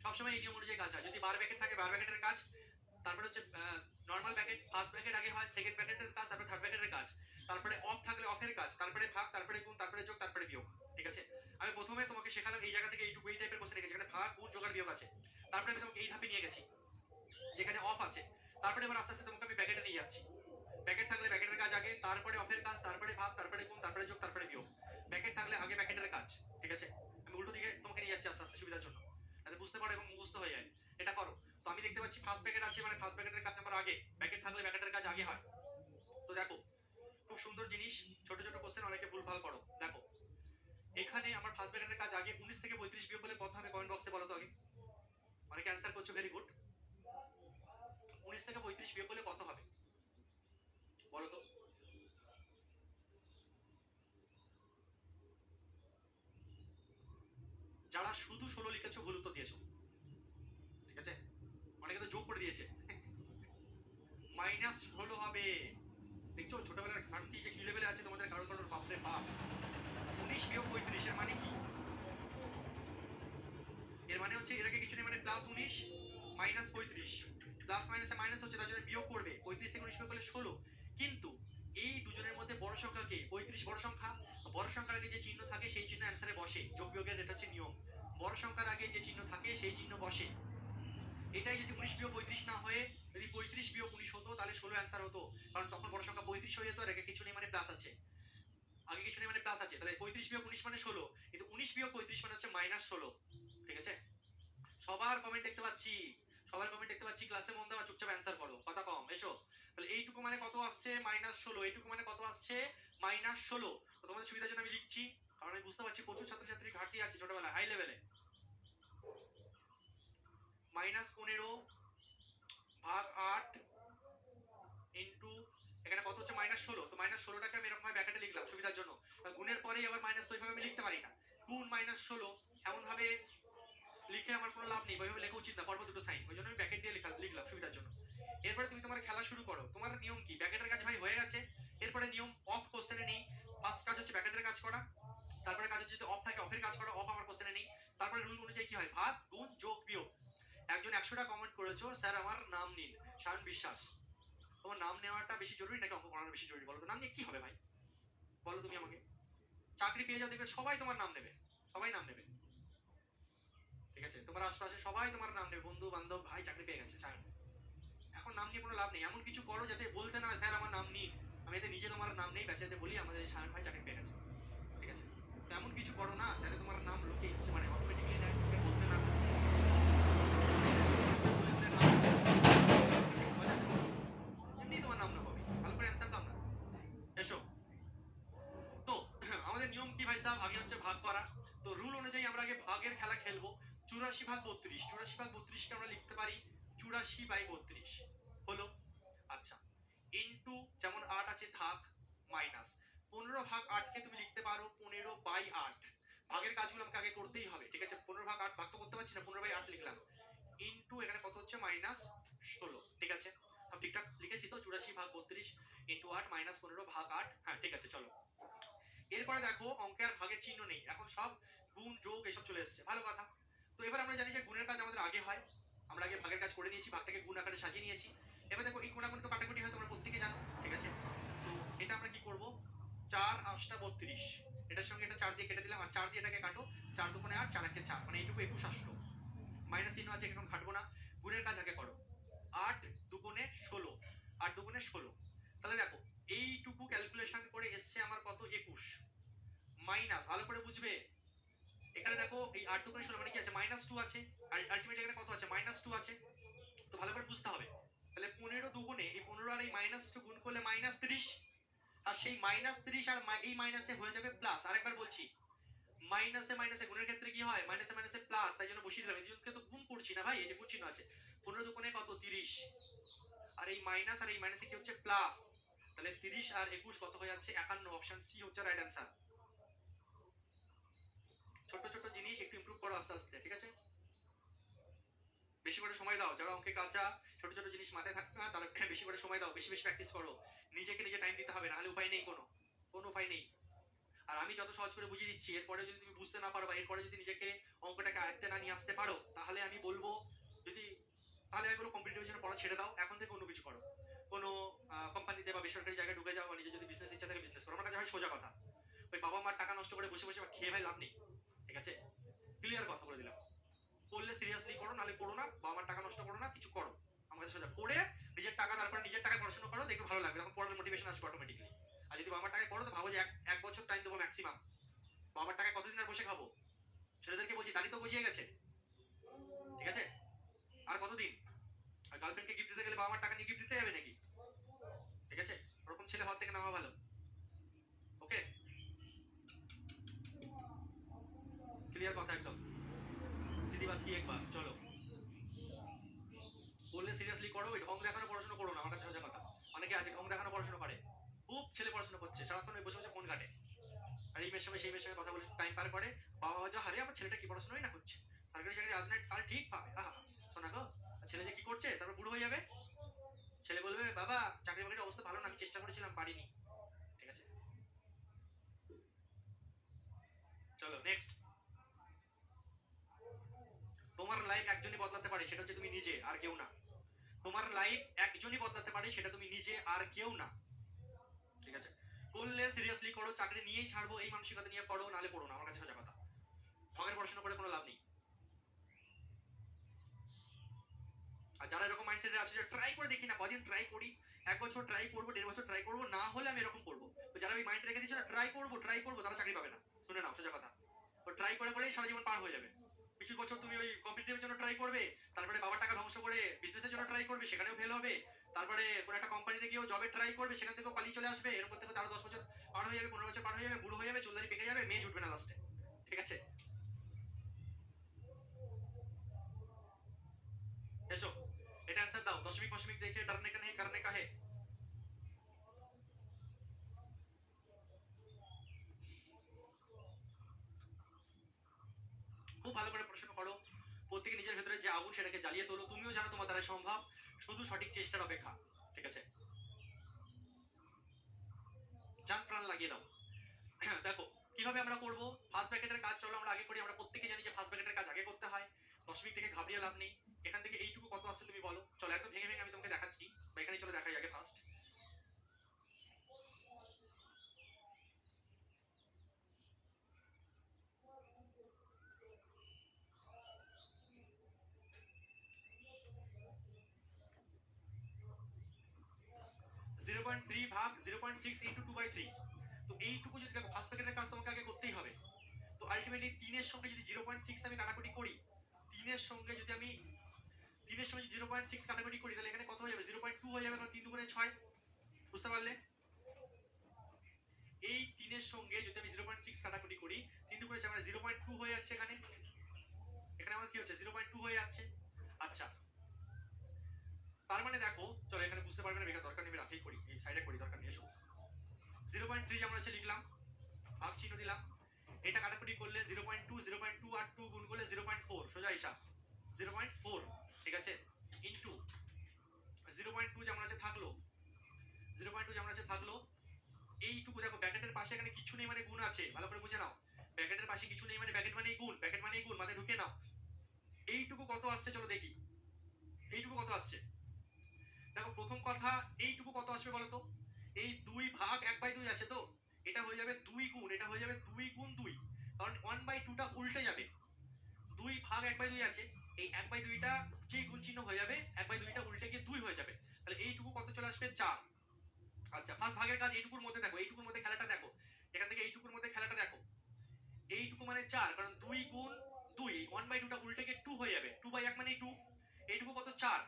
সবসময় এই নিয়ম অনুযায়ী কাজ হয়। যদি 12 প্যাকেট থাকে 12 প্যাকেটের কাজ, তারপরে হচ্ছে নর্মাল প্যাকেট, ফার্স্ট প্যাকেট আগে হয়, সেকেন্ড প্যাকেটের কাজ, তারপরে থার্ড প্যাকেটের কাজ, তারপরে অফ থাকলে অফের কাজ, তারপরে ভাগ, তারপরে গুণ, তারপরে যোগ, তারপরে বিয়োগ, ঠিক আছে। আমি প্রথমে তোমাকে শেখালাম এই জায়গা থেকে এইটুকু, এই টাইপের কোশ্চেন রেখেছি, যেখানে ভাগ গুণ যোগ আর বিয়োগ আছে। তারপরে আমি তোমাকে এই ধাপে নিয়ে গেছি যেখানে অফ আছে। তারপরে এবার আস্তে আস্তে তোমাকে আমি প্যাকেটে নিয়ে যাচ্ছি। প্যাকেট থাকলে প্যাকেটের কাজ আগে, তারপরে অফের কাজ, তারপরে ভাগ, তারপরে গুণ, তারপরে যোগ, তারপরে বিয়োগ। প্যাকেট থাকলে আগে প্যাকেটের কাজ, ঠিক আছে। আমি উল্টো দিকে তোমাকে নিয়ে যাচ্ছি আস্তে আস্তে সুবিধার জন্য, যাতে বুঝতে পারো এবং মুখস্থ হয়ে যায়। এটা করো। তো আমি দেখতে পাচ্ছি ফার্স্ট প্যাকেট আছে, মানে ফার্স্ট প্যাকেটের কাজ আমার আগে, প্যাকেট থাকলে প্যাকেটের কাজ আগে হয়। তো দেখো খুব সুন্দর জিনিস, ছোট ছোট কোশ্চেন অনেকে ভুলভাল করো। দেখো এখানে আমার ফার্স্ট প্যাকেটের কাজ আগে, 19 থেকে 35 বিয়োগ করলে কত হবে কমেন্ট বক্সে বলো তো আগে। অনেকে অ্যান্সার করছো, ভেরি গুড। 19 থেকে 35 বিয়োগ করলে কত হবে বলো তো? যারা শুধু 16 লিখেছো ভুল উত্তর দিয়েছো, ঠিক আছে। অনেকে তো যোগ করে দিয়েছে, -16 হবে। দেখছো ছোটবেলার ঘাটতি যে কি লেভেলে আছে তোমাদের, কারোর কারোর, বাপরে বাপ। 19 বিয়োগ 35 এর মানে কি? এর মানে হচ্ছে এটাকে কিছু নেই, মানে +19 -35, প্লাস মাইনাসে মাইনাস হচ্ছে, তার জন্য বিয়োগ করবে। 35 থেকে 19 বিয়োগ করলে 16। কিন্তু এই দুজনের মধ্যে বড় সংখ্যা কে? 35 বড় সংখ্যা। বড় সংখ্যার আগে যে চিহ্ন থাকে সেই চিহ্ন অ্যান্সারে বসে, যোগ বিয়োগের এটা হচ্ছে নিয়ম। বড় সংখ্যার আগে যে চিহ্ন থাকে সেই চিহ্ন বসে। এটাই যদি 19 বিয়োগ 35 না হয়ে যদি 35 বিয়োগ 19 হতো, তাহলে 16 অ্যান্সার হতো, কারণ তখন বড় সংখ্যা 35 হয়ে যেত, আর আগে কিছু নেই মানে প্লাস আছে, আগে কিছু নেই মানে প্লাস আছে। তাহলে 35 বিয়োগ 19 মানে 16, কিন্তু 19 বিয়োগ 35 মানে হচ্ছে -16, ঠিক আছে। সবার কমেন্ট দেখতে পাচ্ছি, সবার কমেন্ট দেখতে পাচ্ছি, ক্লাসে মন দাও, চুপচাপ অ্যান্সার করো, কথা কম, এসো। তাহলে এইটুকু মানে কত আসছে? -16। এইটুকু মানে কত আসছে? -16। তো তোমাদের সুবিধার জন্য আমি লিখছি, কারণ আমি বুঝতে পারছি প্রচুর ছাত্রছাত্রীর ঘাটতি আছে ছোটবেলায়, হাই লেভেলে। -15 ভাগ 8 ইন্টু এখানে কত হচ্ছে -16, তো -16টাকে আমি এরকম ভাবে ব্র্যাকেটে লিখলাম সুবিধার জন্য। গুণের পরেই আবার মাইনাস, তো এইভাবে আমি লিখতে পারি না। গুণ -16 এমন ভাবে লিখে আমার কোনো লাভ নেই, ওইভাবে লেখা উচিত না, পরপর দুটো সাইন, ওই জন্য আমি ব্র্যাকেট দিয়ে লিখলাম সুবিধার জন্য। এরপরে তুমি তোমার খেলা শুরু করো। তোমার নিয়ম কি? ব্র্যাকেটের কাজ ভাই হয়ে গেছে, এরপরে নিয়ম অফ কোশ্চেনে নেই। ফার্স্ট কাজ হচ্ছে ব্র্যাকেটের কাজ করা, তারপরে কাজ হচ্ছে যদি অফ থাকে অফের কাজ করা, অফ আমার কোশ্চেনে নেই। তারপরে রুল অনুযায়ী কি হয়? ভাগ, গুণ, যোগ, বিয়োগ। একজন 100টা কমেন্ট করেছো, স্যার আমার নাম নিন, শায়ন বিশ্বাস। তোমার নাম নেওয়াটা বেশি জরুরি নাকি অঙ্ক করানো বেশি জরুরি? বলো তো, নাম নিয়ে কি হবে ভাই? বলো তুমি আমাকে। চাকরি পেয়ে যাও, দেখবে সবাই তোমার নাম নেবে, সবাই নাম নেবে। ঠিক আছে, তোমার আশপাশে সবাই তোমার নাম নেবে, বন্ধু বান্ধব, ভাই চাকরি পেয়ে গেছে শায়ন। এখন নাম নিয়ে কোনো লাভ নেই, এমন কিছু করো যাতে বলতে না হয় স্যার আমার নাম নিন, আমি এতে নিজে তোমার নাম নেই, ব্যাচেতে বলি আমাদের শায়ন ভাই চাকরি পেয়ে গেছে। ঠিক আছে, তো এমন কিছু করো না যাতে তোমার নাম লোকে মানে অটোমেটিক্যালি নেয়, লোকে বলতে না হয়। এমনি তোমার নাম না পাবে, ভালো করে অ্যান্সার দাও না। এসো। তো আমাদের নিয়ম কি ভাই সাহেব? আগে হচ্ছে ভাগ করা। তো রুল অনুযায়ী আমরা আগে ভাগের খেলা খেলবো। 84/32, 84/32 কে আমরা লিখতে পারি 84/32 হলো। আচ্ছা, ইনটু যেমন 8 আছে থাক, মাইনাস 15/8 কে তুমি লিখতে পারো 15/8। ভাগের কাজগুলো আমাকে আগে করতেই হবে, ঠিক আছে? 15/8 ভাগ তো করতে পারছি না, 15/8 লিখলাম। ইনটু এখানে কত হচ্ছে? -16। ঠিক আছে, আমি ঠিকঠাক লিখেছি তো? 84/32 ইনটু 8 -15/8। হ্যাঁ ঠিক আছে, চলো। এরপরে দেখো অঙ্কে আর ভাগের চিহ্ন নেই, এখন সব গুণ যোগ এসব চলে এসেছে, ভালো কথা। তো এবার আমরা জানি যে গুণের কাজ আমাদের আগে হয়, আমরা আগে ভাগের কাজ করে নিয়েছি, ভাগটাকে গুণ আকারে সাজিয়ে নিয়েছি। এবার দেখো এই কোণাগুণি তো কাটাকুটি হয়, তোমরা প্রত্যেকে জানো, ঠিক আছে? তো এটা আমরা কি করব? 4 8 32, এটার সঙ্গে এটা 4 দিয়ে কেটে দিলাম, আর 4 দিয়ে এটাকে কাটো, 4 দুগুণে 8, 4 একে 4, মানে এইটুকু 21 আসলো। মাইনাস চিহ্ন আছে, এখন কাটবো না, গুণের কাজ আগে করো। 8 দুগুণে 16, 8 দুগুণে 16। তাহলে দেখো এইটুকু ক্যালকুলেশন করে এসছে আমার কত? 21। মাইনাস, ভালো করে বুঝবে, এখানে দেখো এই 8 দুগুণে 16 মানে কি আছে? -2 আছে, আর আলটিমেটলি এখানে কত আছে? -2 আছে। তো ভালো করে বুঝতে হবে। তাহলে 15 দুগুণে এই 15 আর এই -2 গুণ করলে -30, আর সেই -30 আর এই মাইনাসে হয়ে যাবে প্লাস। আরেকবার বলছি, মাইনাসে মাইনাসে গুণের ক্ষেত্রে কি হয়? মাইনাসে মাইনাসে প্লাস, তাই জন্য বসিয়ে দিলাম। এই জন্য তো গুণ করছি না ভাই, এই যে গুণ চিহ্ন আছে। 15 দুগুণে কত? 30, আর এই মাইনাস আর এই মাইনাসে কি হচ্ছে? প্লাস। তাহলে 30 আর 21 কত হয়ে যাচ্ছে? 51। অপশন সি হচ্ছে রাইট অ্যান্সার। ছোট ছোট জিনিস একটু ইমপ্রুভ করো আস্তে আস্তে, ঠিক আছে? বেশি করে সময় দাও, যারা অঙ্কে কাঁচা, ছোট ছোট জিনিস মাথায় থাকবে না, তারা বেশি করে সময় দাও, বেশি বেশি প্র্যাকটিস করো। নিজেকে নিজে টাইম দিতে হবে, নাহলে উপায় নেই, কোনো উপায় নেই। আর আমি যত সহজ করে বুঝিয়ে দিচ্ছি, এরপরে যদি তুমি বুঝতে না পারো বা এরপরে যদি নিজেকে অঙ্কটাকে আয়ত্তে না নিয়ে আসতে পারো, তাহলে আমি বলবো, যদি তাহলে আমি বলবো কম্পিটিটিভ জন্য পড়া ছেড়ে দাও, এখন থেকে অন্য কিছু করো। কোনো কোম্পানিতে বা বেসরকারি জায়গায় ঢুকে যাও, বা নিজে যদি বিজনেস ইচ্ছা থাকে বিজনেস করো। আমার কাছে ভাই সোজা কথা, ওই বাবা মার টাকা নষ্ট করে বসে বসে বা খেয়ে ভাই লাভ নেই, ঠিক আছে? ক্লিয়ার কথা বলে দিলাম। করলে সিরিয়াসলি করো, নাহলে করো না। বাবা মার টাকা নষ্ট করো না, কিছু করো। আমার কাছে সোজা পড়ে নিজের টাকা, তারপরে নিজের টাকায় পড়াশোনা করো, দেখবে ভালো লাগবে, তখন পড়ার মোটিভেশন আসবে অটোমেটিকলি। আর যদি বাবা মার টাকায় পড়ো, তো ভাবো যে এক বছর টাইম দেবো ম্যাক্সিমাম, বাবার টাকায় কতদিন আর বসে খাবো? ছেলেদেরকে বলছি, দাড়ি তো গজিয়ে গেছে, ঠিক আছে? আর কতদিন? আর গার্লফ্রেন্ডকে গিফট দিতে গেলে বাবা মার টাকা নিয়ে গিফট দিতে যাবে নাকি? ঠিক আছে, ওরকম ছেলে হওয়ার থেকে না হওয়া ভালো। ওকে, ক্লিয়ার কথা একদম। সিধি বাত কি একবার, চলো। বললে সিরিয়াসলি করো, ওই ঢং দেখানো পড়াশোনা করো না, আমার কাছে সোজা কথা। অনেকে আছে ঢং দেখানো পড়াশোনা করে, খুব ছেলে পড়াশোনা করছে, সারাক্ষণ ওই বসে বসে ফোন ঘাটে, আর এই মেয়ের সঙ্গে সেই মেয়ের সঙ্গে কথা বলে টাইম পার করে। বাবা মা যা, হারে আমার ছেলেটা কি পড়াশোনাই না করছে, সরকারি চাকরি আজ না কাল ঠিক পাবে। আহা, শোনা গো, ছেলে যে কি করছে, তারপর বুড়ো হয়ে যাবে, ছেলে বলবে বাবা চাকরি বাকরির অবস্থা ভালো না, আমি চেষ্টা করেছিলাম পারিনি। ঠিক আছে, চলো নেক্সট। তোমার লাইফ একজনই বদলাতে পারে, সেটা হচ্ছে তুমি নিজে, আর কেউ না। তোমার লাইফ একজনই বদলাতে পারে, সেটা তুমি নিজে, আর কেউ না। ঠিক আছে, করলে সিরিয়াসলি করো, চাকরি নিয়েই ছাড়বো এই মানসিকতা নিয়ে পড়ো, নালে পড়ো না, আমার কাছে সোজা কথা। ঢঙের পড়াশোনা করে কোনো লাভ নেই। আর যারা এরকম মাইন্ডসেটে আছে যে ট্রাই করে দেখি না, কদিন ট্রাই করি, 1 বছর ট্রাই করবো, 1.5 বছর ট্রাই করবো, না হলে আমি এরকম করবো, তো যারা ওই মাইন্ড রেখে দিচ্ছে না ট্রাই করবো, তারা চাকরি পাবে না। শুনে নাও সোজা কথা, তো ট্রাই করে করেই সারা জীবন পার হয়ে যাবে। কিছু বছর তুমি ওই কম্পিটিটিভের জন্য ট্রাই করবে, তারপরে বাবার টাকা ধ্বংস করে বিজনেসের জন্য ট্রাই করবে, সেখানেও ফেল হবে, তারপরে কোনো একটা কোম্পানিতে গিয়েও জবে ট্রাই করবে, সেখান থেকেও পালিয়ে চলে আসবে, এরকম করতে করতে আরো 10 বছর পার হয়ে যাবে, 15 বছর পার হয়ে যাবে, বুড়ো হয়ে যাবে, চুলদারি পেকে যাবে, মেয়ে জুটবে না লাস্টে। ঠিক আছে, এসো এটা অ্যান্সার দাও। দশমিক ফশমিক দেখে ডরনে কা নেই, করনে কা হে। যে আগুন সেটাকে জ্বালিয়ে তোলো। তুমিও জানো তোমার দ্বারা সম্ভব, শুধু সঠিক চেষ্টার অপেক্ষা। ঠিক আছে, যান প্রাণ লাগিয়ে দাও। দেখো কিভাবে আমরা করব ফার্স্ট ব্র্যাকেটের কাজ, চলো আমরা আগে করি। আমরা প্রত্যেকে জানি যে ফার্স্ট ব্র্যাকেটের কাজ আগে করতে হয়। দশমিক থেকে ঘাবড়িয়ে লাভ নেই। এখান থেকে এইটুকু কত আসছে তুমি বলো। চলো একদম ভেঙে ভেঙে আমি তোমাকে দেখাচ্ছি, বা এখানে চলো দেখাই আগে ফার্স্ট। 0.3 ভাগ 0.6 ইন্টু 2/3। তো এইটুকু যদি দেখো ফার্স্ট ব্র্যাকেটের কাজ তোমাকে আগে করতেই হবে। তো আলটিমেটলি 3 এর সঙ্গে যদি 0.6 আমি কাটাকুটি করি, 3 এর সঙ্গে যদি আমি 0.6 কাটাকুটি করি, তাহলে এখানে কত হয়ে যাবে? 0.2 হয়ে যাবে, কারণ 3 দুগুণে 6। বুঝতে পারলে? এই 3 এর সঙ্গে যদি আমি 0.6 কাটাকুটি করি, 3 দুগুণে 6 মানে 0.2 হয়ে যাচ্ছে এখানে। এখানে আমার কি হচ্ছে? 0.2 হয়ে যাচ্ছে। আচ্ছা, তার মানে দেখো, চলো এখানে বুঝতে পারবে না, বেকার দরকার নেই, রাখেই করি, এই সাইডে করি, দরকার নেই। এসো 0.3 যেমন আছে লিখলাম, ভাগ চিহ্ন দিলাম। এটা কাটাকুটি করলে 0.2, 0.2 আর 2 গুণ করলে 0.4, সোজা হিসাব 0.4। ঠিক আছে, ইনটু 0.2 যেমন আছে থাকলো, 0.2 যেমন আছে থাকলো। এইটুকু দেখো ব্র্যাকেটের পাশে এখানে কিছু নেই মানে গুণ আছে, ভালো করে বুঝে নাও। ব্র্যাকেটের পাশে কিছু নেই মানে ব্র্যাকেট মানেই গুণ, ব্র্যাকেট মানেই গুণ, মাথায় ঢুকে নাও। এইটুকু কত আসছে চলো দেখি, এইটুকু কত আসছে। দেখো প্রথম কথা, এইটুকু কত আসবে বলো তো? এই 2 ভাগ 1/2 আছে, তো এটা হয়ে যাবে 2 গুণ, এটা হয়ে যাবে 2 গুণ 2, কারণ 1/2টা উল্টে যাবে। 2 ভাগ 1/2 আছে, এই 1/2টা যেই গুণ চিহ্ন হয়ে যাবে, 1/2টা উল্টে গিয়ে 2 হয়ে যাবে। তাহলে এইটুকু কত চলে আসবে? 4। আচ্ছা, ফার্স্ট ভাগের কাজ এইটুকুর মধ্যে দেখো, এইটুকুর মধ্যে খেলাটা দেখো, এখান থেকে এইটুকুর মধ্যে খেলাটা দেখো। এইটুকু মানে 4, কারণ 2 গুণ 2, 1/2টা উল্টে গিয়ে 2 হয়ে যাবে। 2/1 মানে 2। এইটুকু কত? 4।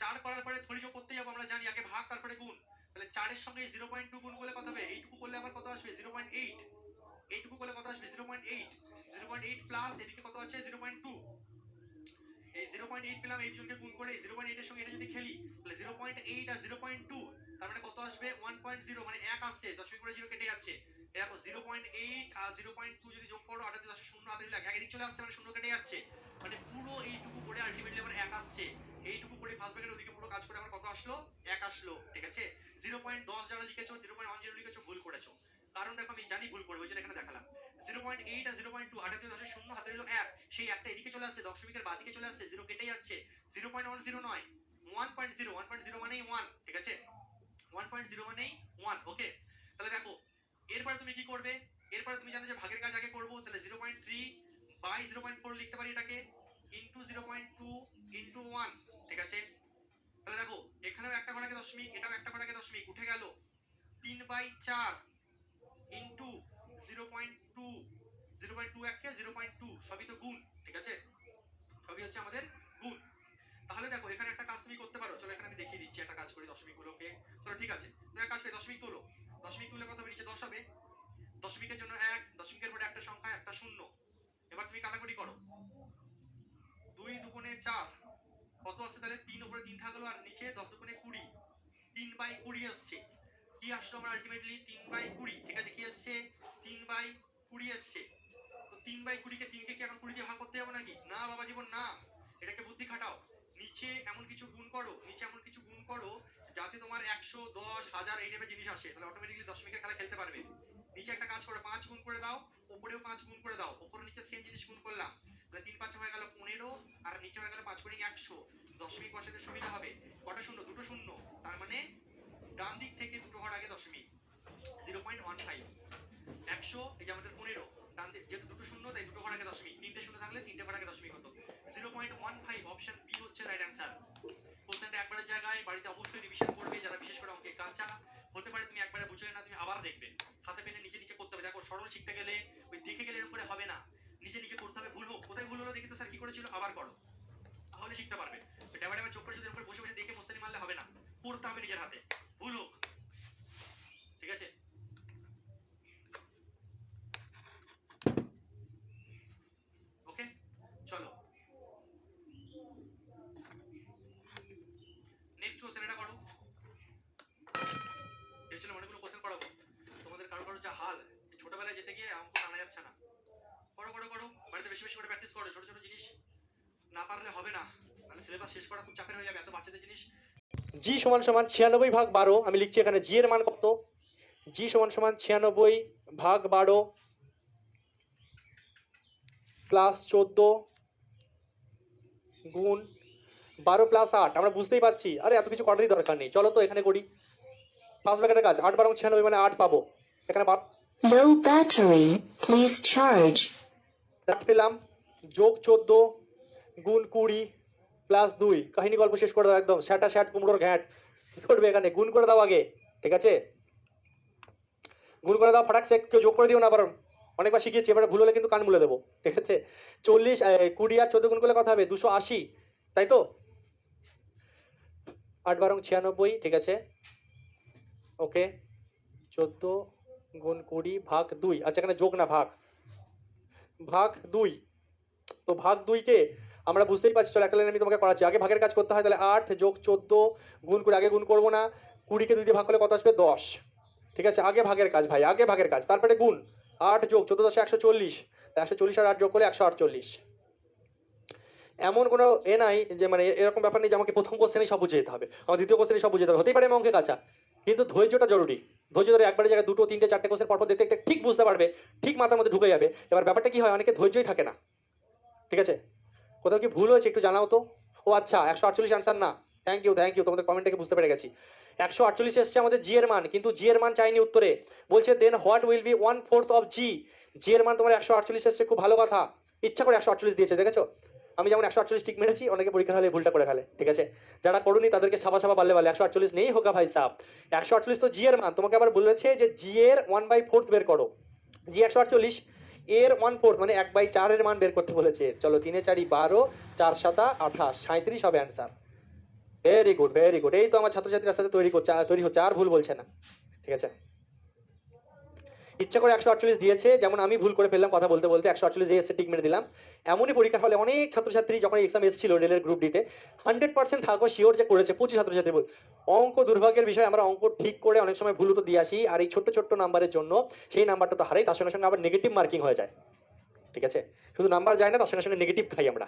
4 করার পরে থরি যোগ করতে যাবো, আমরা জানি আগে ভাগ তারপরে গুণ। তাহলে 4 এর সঙ্গে 0.2 গুণ করলে কত হবে? এইটুকু করলে আবার কত আসবে? 0.8। এইটুকু করলে কত আসবে? 0.8। 0.8 প্লাস এদিকে কত আছে? 0.2। এই 0.8 পেলাম, এই দুজনকে গুণ করে 0.8 এর সঙ্গে এটা যদি খেলি, তাহলে 0.8 আর 0.2, তার মানে কত আসবে? 1.0, মানে 1 আসছে, দশমিক করে 0 কেটে যাচ্ছে। এই দেখো 0.8 আর 0.2 যদি যোগ করো, 8 10 শূন্য, 8 লাখ, এক এদিক চলে আসছে, মানে শূন্য কেটে যাচ্ছে। মানে পুরো এইটুকু করে আলটিমেটলি আমার 1 আসছে। এইটুকু করে ফার্স্ট ব্র্যাকেটের ওদিকে পুরো কাজ করে আমার কত আসলো? 1 আসলো। ঠিক আছে, 0.10 যারা লিখেছো, 0.10 লিখেছো, ভুল করেছো। কারণ দেখো আমি জানি ভুল করবো, ওই জন্য এখানে দেখালাম। 0.8 আর 0.2, 8 10 শূন্য, হাতে রইলো 1, সেই একটা এদিকে চলে আসছে, দশমিকের বাদিকে চলে আসছে, 0 কেটে যাচ্ছে। 0.10 নয়, 1.0, 1.0 মানেই 1। ঠিক আছে, 1.0 মানেই 1। ওকে, তাহলে দেখো এরপরে তুমি কি করবে? এরপরে তুমি জানো যে ভাগের কাজ আগে করবো, তাহলে 0.3 বাই 0.4 লিখতে পারি এটাকে, ইনটু 0.2 ইনটু 1। ঠিক আছে, তাহলে দেখো এখানেও একটা ঘর আগে দশমিক, এটাও একটা ঘর আগে দশমিক, উঠে গেল 3/4 ইনটু 0.2। 0.2 একে 0.2, সবই তো গুণ। ঠিক আছে, সবই হচ্ছে আমাদের গুণ। তাহলে দেখো এখানে একটা কাজ তুমি করতে পারো, চলো এখানে আমি দেখিয়ে দিচ্ছি একটা কাজ করি দশমিকগুলোকে। চলো ঠিক আছে, তুমি এক কাজ করে দশমিক তোলো। দশমিক তুললে কত হবে? নিচে 10 হবে। দশমিকের জন্য 1, দশমিকের পরে একটা সংখ্যা, একটা শূন্য। এবার তুমি কাটাকুটি করো, 2 দুগুণে 4 কত আসছে? তাহলে 3 উপরে 3 থাকলো, আর নিচে 10 দুগুণে 20, 3/20 আসছে। কি আসলো আমার আলটিমেটলি? 3/20। ঠিক আছে, কি আসছে? 3/20 আসছে। তো 3/20 কে 3 কে কি এখন 20 দিয়ে ভাগ করতে যাবো নাকি? না বাবা জীবন না, এটাকে বুদ্ধি খাটাও। নিচে এমন কিছু গুণ করো, নিচে এমন কিছু গুণ করো যাতে তোমার 100, 10, 1000 এই টাইপের জিনিস আসে, তাহলে অটোমেটিক্যালি দশমিকের খেলা খেলতে পারবে। নিচে একটা কাজ করো, 5 গুণ করে দাও, উপরেও 5 গুণ করে দাও, উপরে নিচে সেম জিনিস গুণ করলাম, তাহলে 3 5 হয়ে গেল 15, আর নিচে হয়ে গেল 5 গুণ 100। দশমিক বসাতে সুবিধা হবে। কটা শূন্য? দুটো শূন্য, তার মানে ডান দিক থেকে দুটো ঘর আগে দশমিক। 0.15 100, এই যে আমাদের 15, ডান দিক যেহেতু দুটো শূন্য তাই দুটো ঘর আগে দশমিক, তিনটে শূন্য থাকলে তিনটে ঘর আগে দশমিক হতো। 0.15, অপশন বি হচ্ছে রাইট অ্যান্সার। কোশ্চেনটা একবারের জায়গায় বাড়িতে অবশ্যই রিভিশন করবে, যারা বিশেষ করে অঙ্কে কাঁচা। হতে পারে তুমি একবারে বুঝলে না, তুমি আবার দেখবে, হাতে পেনে নিচে নিচে করতে হবে। দেখো সরল শিখতে গেলে ওই দেখে গেলে এর উপরে হবে না, নিচে নিচে করতে হবে। ভুল হোক, কোথায় ভুল হলো দেখি তো স্যার কি করেছিল, আবার করো, তাহলে শিখতে পারবে। ডাবা ডাবা চোখ করে যদি উপরে বসে বসে দেখে মোস্তানি মারলে হবে না, করতে হবে নিজের হাতে, ভুল হোক। ঠিক আছে, ওকে, চলো নেক্সট কোশ্চেন এটা করো। ভেবেছিলাম অনেকগুলো কোশ্চেন করাবো, তোমাদের কারো কারো যা হাল, ছোটবেলায় যেতে গিয়ে অঙ্ক আনা যাচ্ছে না। করো করো করো, বাড়িতে বেশি বেশি করে প্র্যাকটিস করো, ছোট ছোট জিনিস না পারলে হবে না, মানে সিলেবাস শেষ করা খুব চাপের হয়ে যাবে, এত বাচ্চাদের জিনিস। জি সমান সমান 96/12, আমি লিখছি এখানে জি এর মান কত, জি সমান সমান 96/12 প্লাস 14 গুণ 12 প্লাস 8, আমরা বুঝতেই পারছি, আরে এত কিছু করারই দরকার নেই, চলো তো এখানে করি। 5 ব্যাকেটের কাজ, 8 12 96 মানে 8 পাবো, এখানে Low battery, please charge. 8 পেলাম, যোগ 14 গুণ 20 প্লাস 2, কাহিনী গল্প শেষ করে দাও একদম, স্যাটা স্যাট কুমড়োর ঘ্যাট, কি করবে এখানে, গুণ করে দাও আগে, ঠিক আছে, গুণ করে দাও ফটাক সে, কেউ যোগ করে দিও না, কারণ অনেকবার শিখিয়েছি, এবারে ভুল হলে কিন্তু কান মুলে দেবো, ঠিক আছে। 40 20 আর 14 গুণ করলে কথা হবে 280, তাই তো, 8 12 96, ঠিক আছে, ওকে, 14 গুণ 20 ভাগ 2, আচ্ছা এখানে যোগ না ভাগ, ভাগ 2, তো ভাগ 2-কে আমরা বুঝতেই পারছি, চলো একটা লাইন আমি তোমাকে করাচ্ছি, আগে ভাগের কাজ করতে হয়, তাহলে 8 যোগ 14 গুণ করে, আগে গুণ করবো না, 20-কে 2 দিয়ে ভাগ করলে কত আসবে 10, ঠিক আছে, আগে ভাগের কাজ ভাই, আগে ভাগের কাজ, তারপরে গুণ, 8 যোগ 14 10 140, 140 আর 8 যোগ করলে 148। এমন কোনো নাই যে মানে এরকম ব্যাপার নেই যে আমাকে প্রথম কোশ্চেনেই সব বুঝে যেতে হবে, আমার দ্বিতীয় কোশ্চেনেই সব বুঝে যেতে হবে, হতেই পারে আমি অঙ্কে কাঁচা, কিন্তু ধৈর্যটা জরুরি, ধৈর্য ধরে একবারে জায়গায় 2 3 4টে কোশ্চেন পরপর দেখতে দেখতে ঠিক বুঝতে পারবে, ঠিক মাথার মধ্যে ঢুকে যাবে। এবার ব্যাপারটা কি হয়, অনেকে ধৈর্যই থাকে না, ঠিক আছে, কোথাও কি ভুল হয়েছে একটু জানাও তো। ও আচ্ছা 148 আনসার না, থ্যাংক ইউ, তোমাদের কমেন্ট থেকে বুঝতে পেরে গেছি। 148 এসছে আমাদের জি এর মান, কিন্তু জি এর মান চাইনি উত্তরে, বলছে দেন হোয়াট উইল বি 1/4 অফ জি, জি এর মান তোমার 148 এসছে, খুব ভালো কথা, ইচ্ছা করে 148 দিয়েছে, দেখেছো, আমি যেমন 148 টিক মেরেছি, অনেকে পরীক্ষা হলে ভুলটা করে ফেলে, ঠিক আছে, যারা করুনি তাদেরকে সাবা সাবা বাল্লে বাল্লে 148 নেই হোকা ভাই সাহ, 148 তো জি এর মান, তোমাকে আবার বলেছে যে জি এর 1/4 বের করো, জি 148 এর 1/4 মানে 1/4 এর মান বের করতে বলেছে, চলো 3 4 12 4 7 28 37 হবে answer, very good very good, এই তো আমার ছাত্রছাত্রীর আস্তে আস্তে তৈরি হচ্ছে, আর ভুল বলছে না, ঠিক আছে, ইচ্ছা করে 148 দিয়েছে, যেমন আমি ভুল করে ফেললাম কথা বলতে বলতে, 148 এসে টিক মেরে দিলাম, এমনই পরীক্ষার হলে অনেক ছাত্রছাত্রী যখন এক্সাম এসেছিল রেলের গ্রুপ ডিতে, 100% থাকো শিওর যে করেছে, 25 ছাত্রছাত্রী ভুল, অঙ্ক দুর্ভাগ্যের বিষয়, আমরা অঙ্ক ঠিক করে অনেক সময় ভুল তো দিয়ে আসি, আর এই ছোট্ট ছোট্ট নাম্বারের জন্য সেই নাম্বারটা তো হারাই, তার সঙ্গে সঙ্গে আবার নেগেটিভ মার্কিং হয়ে যায়, ঠিক আছে, শুধু নাম্বার যায় না, তার সঙ্গে সঙ্গে নেগেটিভ খাই আমরা।